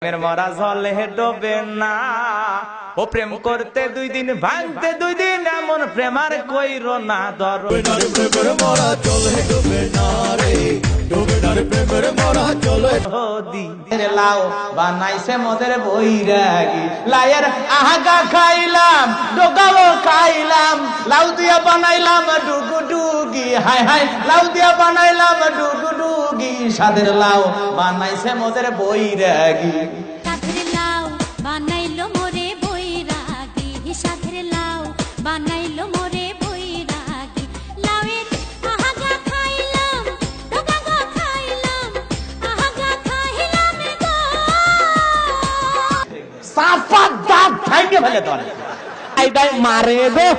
প্রেমের মরা জলে ডোবে না, ও প্রেম করতে 2 দিন ভাঙতে 2 দিন, এমন প্রেম আর কইরো না দর। প্রেমের মরা জলে ডোবে না রে, ডোবে না রে প্রেমের মরা জলে। লাউ বানাইছে মোদের বৈরাগী, লাইয়ের আহাগা খাইলাম, ডোগাও খাইলাম, লাউ দিয়া বানাইলাম ডুগুডুগি, হায় হায় লাউ দিয়া বানাইলাম ডুগুডুগি, সাদের লাউ বানাইছে মোদের বৈরাগী। সাথের লাউ বানাইলো মোরে বৈরাগী, সাথের লাউ বানাইলো মোরে বৈরাগী, লাউয়ের আহাগা খাইলাম, ডোগাগা খাইলাম, আহাগা খাইলাম গো। সাফাত দাঁত ভাঙে ফেলে তোর আইডাই মারে গো,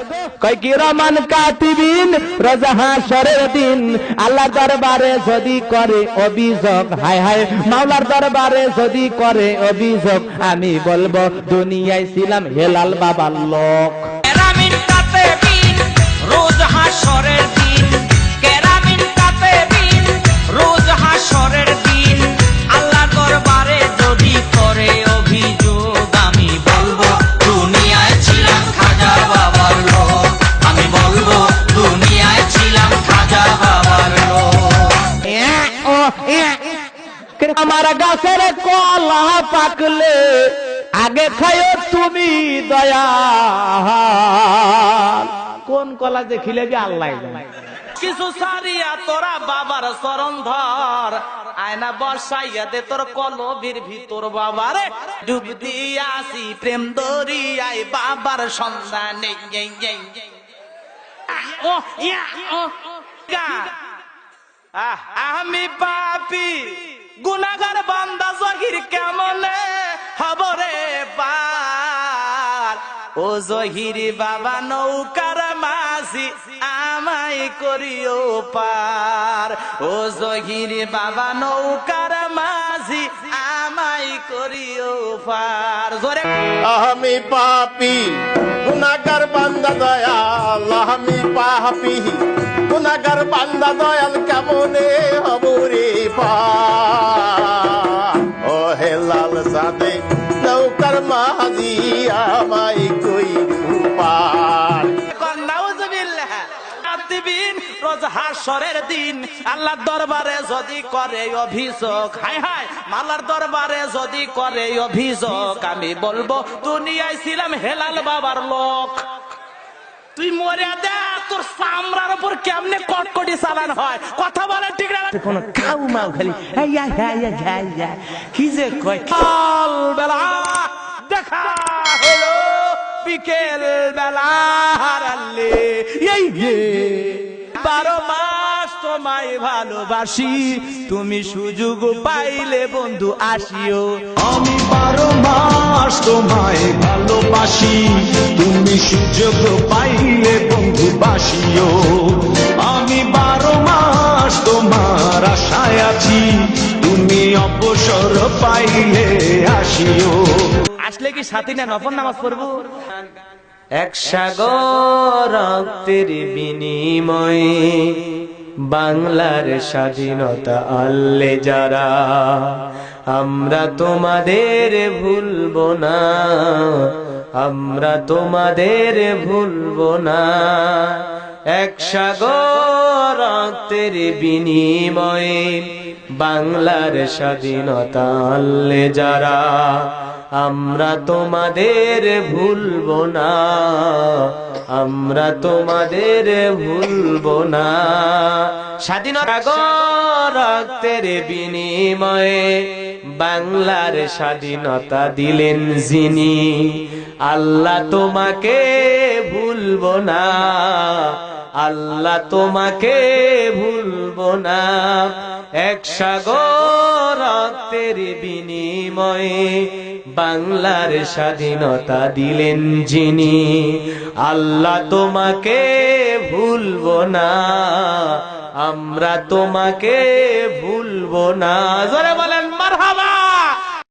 কই কিরামান কাতিবিন রোজ হাশরের দিন, আল্লাহর দরবারে যদি করে অভিযোগ, হায় হায় মাওলার দরবারে যদি করে অভিযোগ, আমি বলবো দুনিয়ায় ছিলাম হেলাল বাবার লোক। কেরামিন কাতেবিন রোজ হাশরের দিন, কেরামিন কাতেবিন রোজ হাশরের দিন, আল্লাহর দরবারে যদি করে অভিযোগ, আমি বলবো দুনিয়ায় ছিলাম খাজা বাবার লোক, আমি বলবো দুনিয়ায় ছিলাম খাজা বাবার লোক। আমার গাছের কলা পাকলে আগে খায়ো তুমি দয়া, কোন কলা যে খিলেবি আল্লাহ জানে। কিছু সারিয়া তোরা বাবার চরণ ধর, আয়না বসাইয়া দে তোর কলবির ভিতর বাবারে, ডুব দিয়াছি প্রেম দরিয়ায় বাবার সন্ধানে। আমি পাপি গুনাহগার বান্দা জহির কেমনে হবরে পার, ও জহির বাবা নৌকার মাঝি আমায় করিও পার, ও জহির বাবা নৌকার মাঝি আমায় করিও পার। জোরে আমি পাপী গুনাহগার বান্দা দয়াল, আমি পাপী গুনাহগার বান্দা দয়াল, কেমনে হব রে পার, ও হে লাল সাদে নৌকার মাঝি আমায় কইরু পার। রোজ হাশরের দিন আল্লাহর দরবারে যদি করে অভিযোগ, হায় হায় মালার দরবারে যদি করে অভিযোগ, আমি বলবো দুনিয়ায় ছিলাম হেলাল বাবার লোক। তুই মরে দে, তোর চামড়ার উপর কেমনে কটকটি চালান হয়, কথা বলে ঠিক না, কোন কাউ মাউ খালি কি যে কয়। কাল বেলা দেখা হলো বিকেল বেলা হারালে, এই 12 মাস তোমায় ভালোবাসি, তুমি সুযোগ পাইলে বন্ধু আসিও। আমি 12 মাস তোমায় ভালোবাসি, তুমি সুযোগ পাইলে বন্ধু বাসিও। আমি 12 মাস তোমার আশায় আছি, তুমি অবসর পাইলে আসিও। আসলে কি সাথী না নফল নামাজ পড়বো? এক সাগর রক্তের বিনিময়ে বাংলার স্বাধীনতা আনলে যারা, আমরা তোমাদের ভুলবো না, আমরা তোমাদের ভুলবো না। এক সাগর রক্তের বিনিময়ে বাংলার স্বাধীনতা আনলে যারা, আমরা তোমাদের ভুলবো না, আমরা তোমাদের ভুলবো না। স্বাধীনতা রক্তের বিনিময়ে বাংলার স্বাধীনতা দিলেন যিনি, আল্লাহ তোমাকে ভুলবো না, আল্লাহ তোমাকে ভুলবো না। এক সাগর রক্তের বিনিময়ে বাংলার স্বাধীনতা দিলেন যিনি, আল্লাহ তোমাকে ভুলবো না, আমরা তোমাকে ভুলবো না। জোরে বলেন।